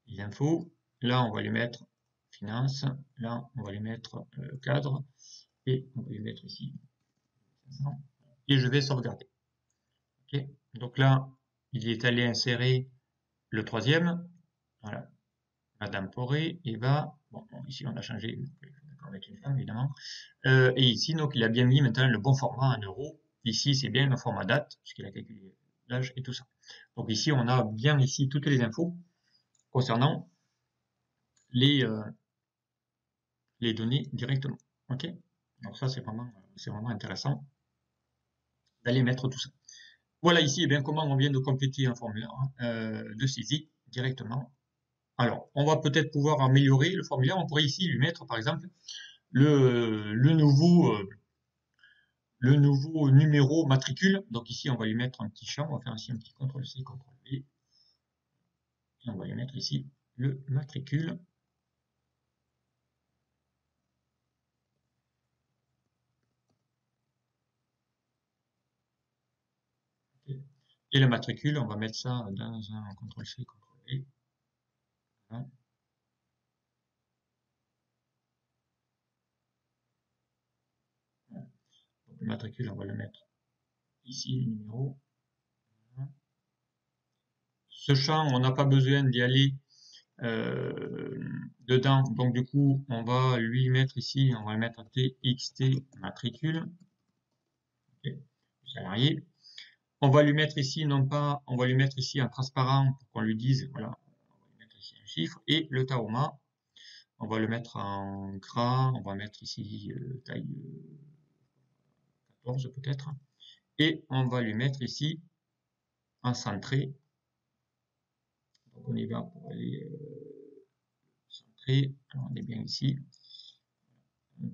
les infos. Là, on va lui mettre finance. Là, on va lui mettre cadre. Et on va lui mettre ici 500. Et je vais sauvegarder. Ok, donc là, il est allé insérer le troisième. Voilà. Madame Poré, Eva. Bon, ici, on a changé. D'accord, avec une femme, évidemment. Et ici, donc, il a bien mis maintenant le bon format en euros. Ici, c'est bien le format date, puisqu'il a calculé l'âge et tout ça. Donc ici, on a bien ici toutes les infos concernant les données directement. Ok? Donc ça, c'est vraiment intéressant d'aller mettre tout ça. Voilà ici, eh bien, comment on vient de compléter un formulaire de saisie directement. Alors, on va peut-être pouvoir améliorer le formulaire. On pourrait ici lui mettre, par exemple, le nouveau numéro matricule. Donc ici, on va lui mettre un petit champ. On va faire ici un petit CTRL-C, CTRL-V. Et on va lui mettre ici le matricule. Et le matricule, on va mettre ça dans un CTRL-C, CTRL-V. Voilà. Donc, le matricule, on va le mettre ici, le numéro. Voilà. Ce champ, on n'a pas besoin d'y aller dedans. Donc, du coup, on va lui mettre ici, on va le mettre TXT matricule. Okay. Salarié. On va lui mettre ici, non pas, on va lui mettre ici un transparent pour qu'on lui dise, voilà, on va lui mettre ici un chiffre, et le Taoma, on va le mettre en gras, on va mettre ici taille 14 peut-être, et on va lui mettre ici en centré. Donc on y va pour aller centré, alors on est bien ici,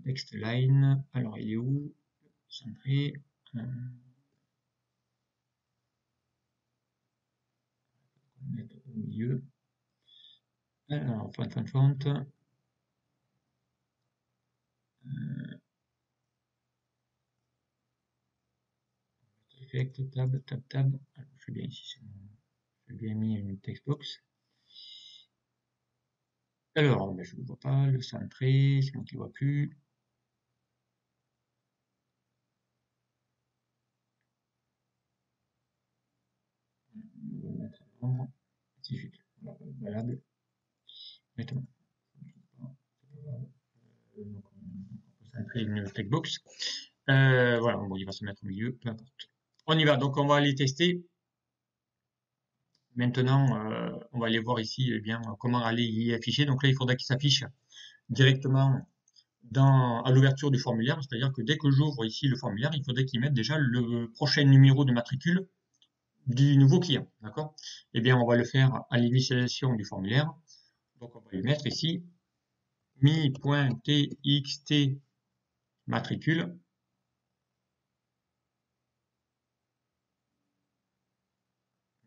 text line, alors il est où, centré, on va mettre au milieu, alors font, effect, tab. Alors, je suis bien ici, j'ai bien mis une textbox. Alors, ben, je ne vois pas, le centré, c'est moi qui ne vois plus. On va mettre en nombre, spécifique, valable. Maintenant, donc, on peut centrer une textbox. Voilà, bon, il va se mettre au milieu, peu importe. On y va, donc on va aller tester. Maintenant, on va aller voir ici eh bien, comment aller y afficher. Donc là, il faudra qu'il s'affiche directement à l'ouverture du formulaire. C'est-à-dire que dès que j'ouvre ici le formulaire, il faudrait qu'il mette déjà le prochain numéro de matricule du nouveau client. D'accord? Eh bien, on va le faire à l'initialisation du formulaire. Donc, on va lui mettre ici mi.txt matricule.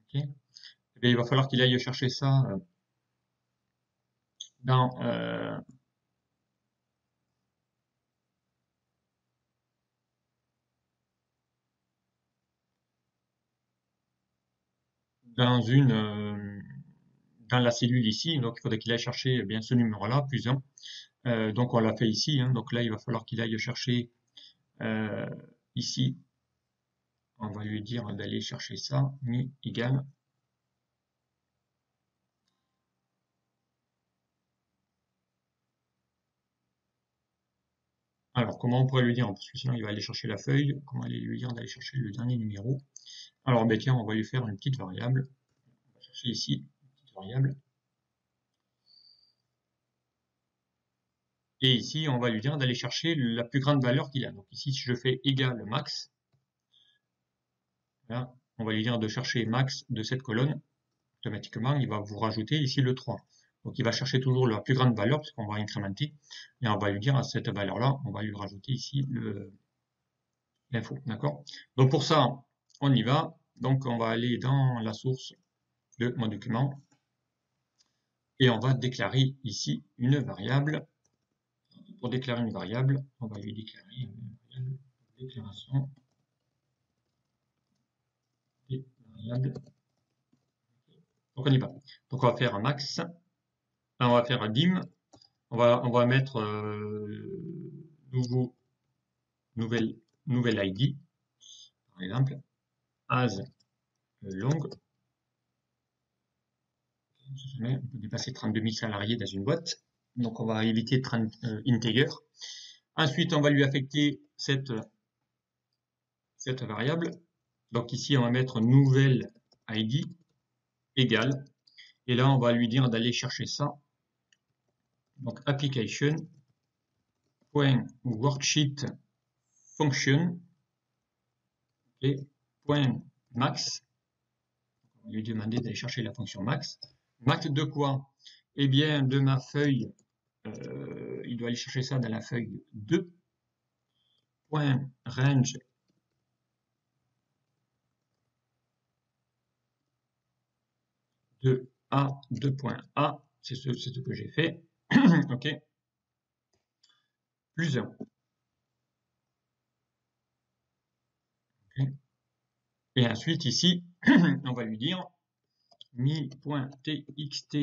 Okay. Et il va falloir qu'il aille chercher ça dans dans la cellule ici. Donc il faudrait qu'il aille chercher bien ce numéro-là, plus 1. Donc on l'a fait ici. Donc là, il va falloir qu'il aille chercher ici. On va lui dire d'aller chercher ça, mi égale. Alors, comment on pourrait lui dire, parce que sinon il va aller chercher la feuille, comment aller lui dire d'aller chercher le dernier numéro? Alors, ben tiens, on va lui faire une petite variable. On va chercher ici une petite variable. Et ici, on va lui dire d'aller chercher la plus grande valeur qu'il a. Donc ici, si je fais égal max, là, on va lui dire de chercher max de cette colonne. Automatiquement, il va vous rajouter ici le 3. Donc il va chercher toujours la plus grande valeur, puisqu'on va incrémenter. Et on va lui dire à cette valeur-là, on va lui rajouter ici l'info. D'accord? Donc pour ça, on y va. Donc on va aller dans la source de mon document. Et on va déclarer ici une variable. Pour déclarer une variable, on va lui déclarer une variable déclaration des variables. Donc on y va. Donc on va faire un max. On va faire un dim. On va mettre nouvelle ID, par exemple, as long. On peut dépasser 32 000 salariés dans une boîte. Donc on va éviter 30 integer. Ensuite, on va lui affecter cette variable. Donc ici, on va mettre nouvelle ID égale. Et là, on va lui dire d'aller chercher ça. Donc application.worksheet function et .max. On va lui demander d'aller chercher la fonction max. Max de quoi? Eh bien, de ma feuille, il doit aller chercher ça dans la feuille 2. .range de A, 2.A, c'est ce que j'ai fait. OK. Plus 1. Okay. Et ensuite, ici, on va lui dire mi.txt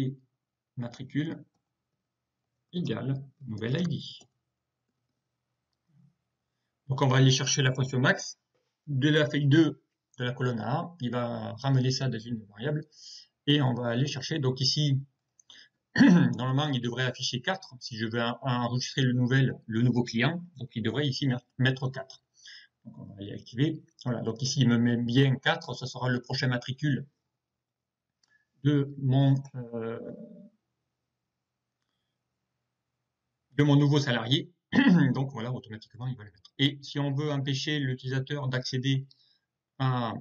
matricule égale nouvelle ID. Donc, on va aller chercher la fonction max de la feuille 2 de la colonne A. Il va ramener ça dans une variable. Et on va aller chercher, donc ici, normalement, il devrait afficher 4. Si je veux enregistrer le nouveau client, donc il devrait ici mettre 4. Donc on va aller activer. Voilà, donc ici, il me met bien 4. Ce sera le prochain matricule de mon nouveau salarié. Donc voilà, automatiquement, il va le mettre. Et si on veut empêcher l'utilisateur d'accéder à...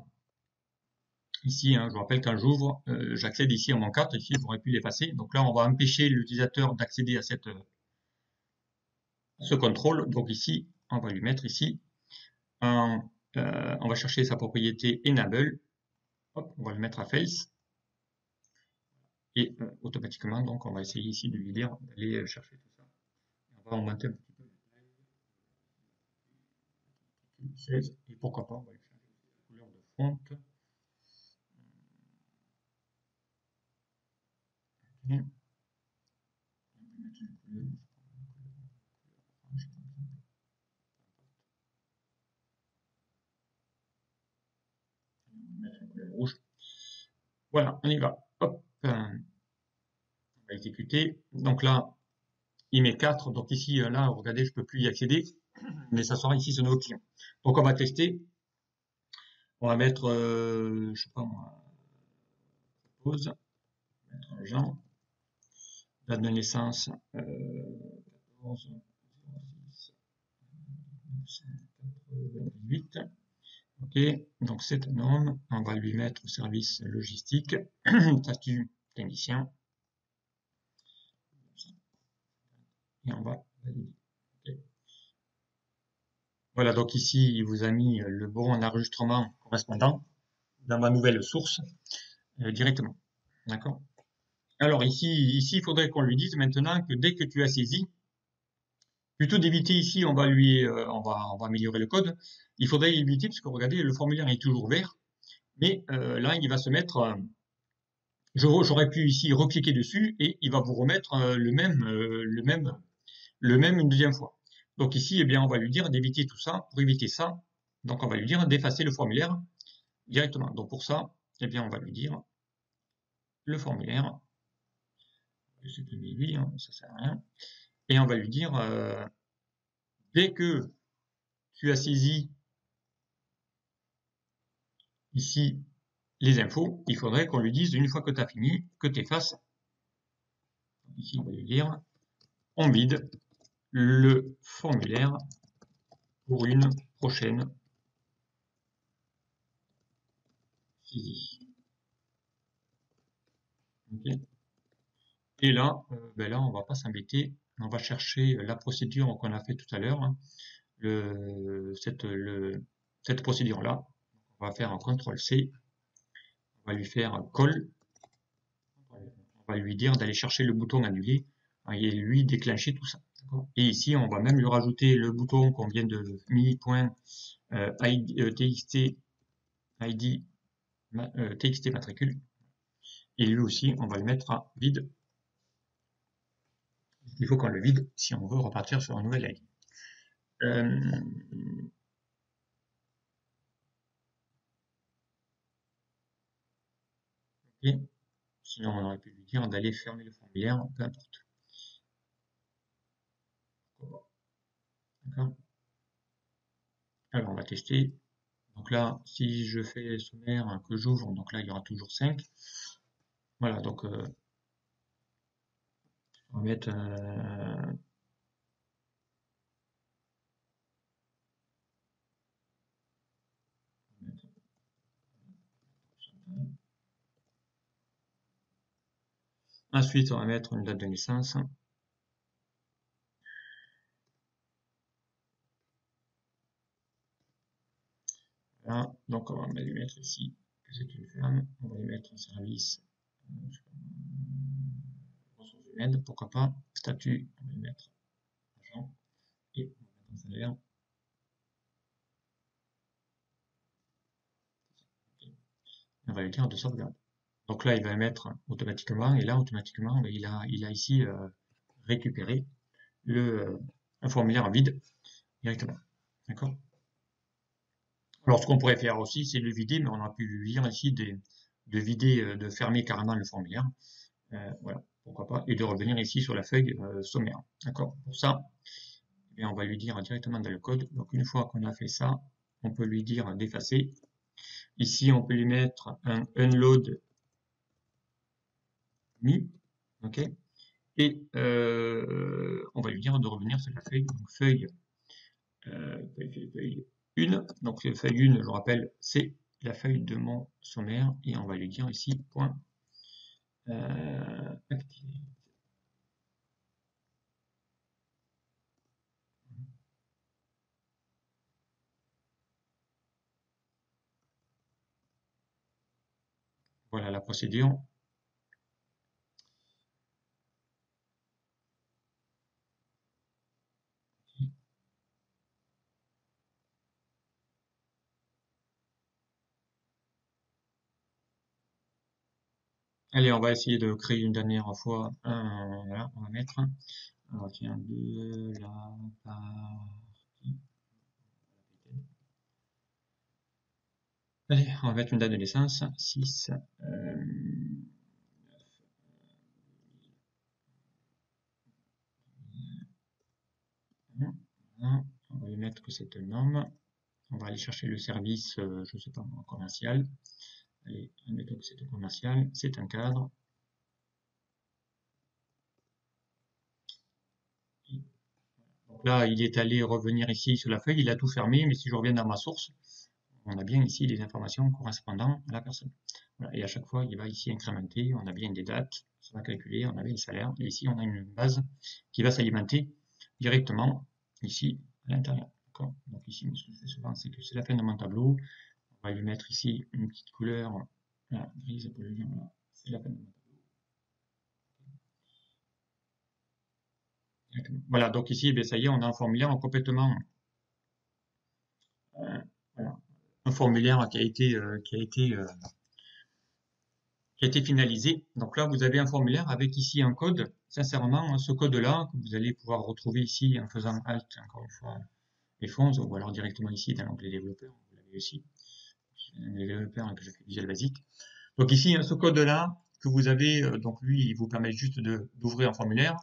Ici, je vous rappelle quand j'ouvre, j'accède ici à mon carte. Ici, j'aurais pu l'effacer. Donc là, on va empêcher l'utilisateur d'accéder à ce contrôle. Donc ici, on va lui mettre ici on va chercher sa propriété enable. Hop, on va le mettre à false. Et automatiquement, donc, on va essayer ici de lui dire d'aller chercher tout ça. On va augmenter un petit peu. 16. Et pourquoi pas, on va lui changer la couleur de font. Okay. Rouge. Voilà, on y va. Hop, on va exécuter. Donc là, il met 4. Donc ici, là, regardez, je ne peux plus y accéder. Mais ça sera ici sur nos clients. Donc on va tester. On va mettre, je sais pas moi, pause, mettre Jean, date de naissance, 14 06 1998. Ok, donc c'est un homme, on va lui mettre service logistique, statut technicien, et on va valider. Okay. Voilà, donc ici, il vous a mis le bon enregistrement correspondant dans ma nouvelle source directement. D'accord? Alors ici, il faudrait qu'on lui dise maintenant que dès que tu as saisi, plutôt d'éviter ici, on va améliorer le code. Il faudrait éviter, parce que regardez, le formulaire est toujours vert, mais là, il va se mettre, j'aurais pu ici recliquer dessus et il va vous remettre le même une deuxième fois. Donc ici, eh bien, on va lui dire d'éviter tout ça. Pour éviter ça, donc on va lui dire d'effacer le formulaire directement. Donc pour ça, eh bien, on va lui dire le formulaire, je supprimer lui, hein, ça sert à rien, et on va lui dire dès que tu as saisi ici les infos, il faudrait qu'on lui dise une fois que tu as fini, que tu effaces. Ici, on va lui dire on vide le formulaire pour une prochaine saisie. Okay. Et là, ben là, on va pas s'embêter, on va chercher la procédure qu'on a fait tout à l'heure, hein, cette procédure-là. On va faire un CTRL-C, on va lui faire un call, on va lui dire d'aller chercher le bouton annuler et lui déclencher tout ça. Et ici, on va même lui rajouter le bouton qu'on vient de mi.txt ID txt matricule. Et lui aussi, on va le mettre à vide. Il faut qu'on le vide si on veut repartir sur un nouvel ID. Et sinon, on aurait pu lui dire d'aller fermer le formulaire, peu importe. D'accord. Alors, on va tester. Donc là, si je fais sommaire que j'ouvre, donc là, il y aura toujours 5. Voilà, donc on va mettre ensuite, on va mettre une date de naissance. Voilà, donc on va lui mettre ici que c'est une femme. On va lui mettre un service ressources humaines, pourquoi pas. Statut, on va lui mettre agent. Et on va mettre un salaire. On va lui dire de sauvegarde. Donc là, il va mettre automatiquement, et là, automatiquement, il a ici récupéré un formulaire vide directement. D'accord? Alors, ce qu'on pourrait faire aussi, c'est le vider, mais on a pu lui dire ici de vider, de fermer carrément le formulaire. Voilà, pourquoi pas, et de revenir ici sur la feuille sommaire. D'accord? Pour ça, eh bien, on va lui dire directement dans le code. Donc, une fois qu'on a fait ça, on peut lui dire d'effacer. Ici, on peut lui mettre un unload mi, ok? Et on va lui dire de revenir sur la feuille, donc feuille 1. Donc feuille 1, je rappelle, c'est la feuille de mon sommaire, et on va lui dire ici point activer. Voilà la procédure. Allez, on va essayer de créer une dernière fois. Voilà, on va mettre. Alors, tiens, de la partie. Allez, on va mettre une date de naissance. 6. Voilà. On va lui mettre que c'est un homme. On va aller chercher le service, je ne sais pas, commercial. Allez, admettons que c'est un commercial. C'est un cadre. Donc là, il est allé revenir ici sur la feuille, il a tout fermé, mais si je reviens dans ma source, on a bien ici les informations correspondant à la personne. Voilà. Et à chaque fois, il va ici incrémenter, on a bien des dates, ça va calculer, on a bien le salaire, et ici on a une base qui va s'alimenter directement ici à l'intérieur. D'accord. Donc ici, ce que je fais souvent, c'est que c'est la fin de mon tableau. On va lui mettre ici une petite couleur, voilà, grise pour le lire, voilà. C'est la fin de mon tableau. Voilà, donc ici, eh ça y est, on a un formulaire complètement, voilà, un formulaire qui a été finalisé. Donc là, vous avez un formulaire avec ici un code. Sincèrement, ce code-là, que vous allez pouvoir retrouver ici en faisant Alt, encore une fois, F11, ou alors directement ici dans l'onglet développeur, vous l'avez aussi, les développeurs que je fais Visual Basic. Donc ici, ce code-là que vous avez, donc lui, il vous permet juste d'ouvrir un formulaire,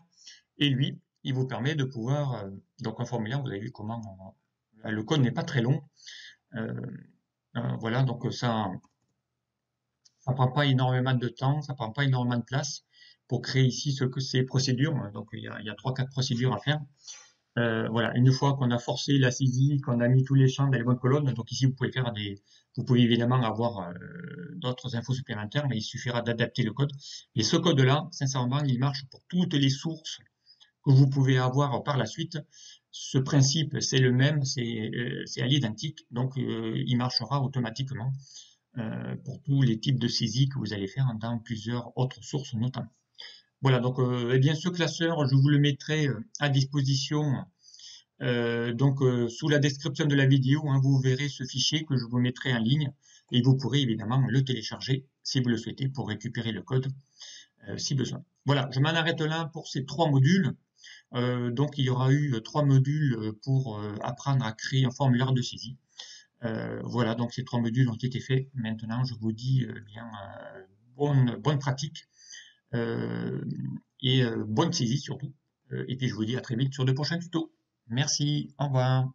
et lui, il vous permet de pouvoir, donc un formulaire, vous avez vu comment, le code n'est pas très long, euh, voilà, donc ça prend pas énormément de temps, ça prend pas énormément de place pour créer ici ces procédures. Donc il y a 3-4 procédures à faire. Voilà, une fois qu'on a forcé la saisie, qu'on a mis tous les champs dans les bonnes colonnes, donc ici vous pouvez évidemment avoir d'autres infos supplémentaires, mais il suffira d'adapter le code. Et ce code-là, sincèrement, il marche pour toutes les sources que vous pouvez avoir par la suite. Ce principe, c'est le même, c'est à l'identique, donc il marchera automatiquement pour tous les types de saisie que vous allez faire dans plusieurs autres sources notamment. Voilà, donc eh bien ce classeur, je vous le mettrai à disposition sous la description de la vidéo, hein, vous verrez ce fichier que je vous mettrai en ligne et vous pourrez évidemment le télécharger si vous le souhaitez pour récupérer le code si besoin. Voilà, je m'en arrête là pour ces 3 modules. Donc il y aura eu 3 modules pour apprendre à créer un formulaire de saisie. Voilà, donc ces 3 modules ont été faits. Maintenant, je vous dis bonne pratique et bonne saisie surtout. Et puis je vous dis à très vite sur de prochains tutos. Merci, au revoir.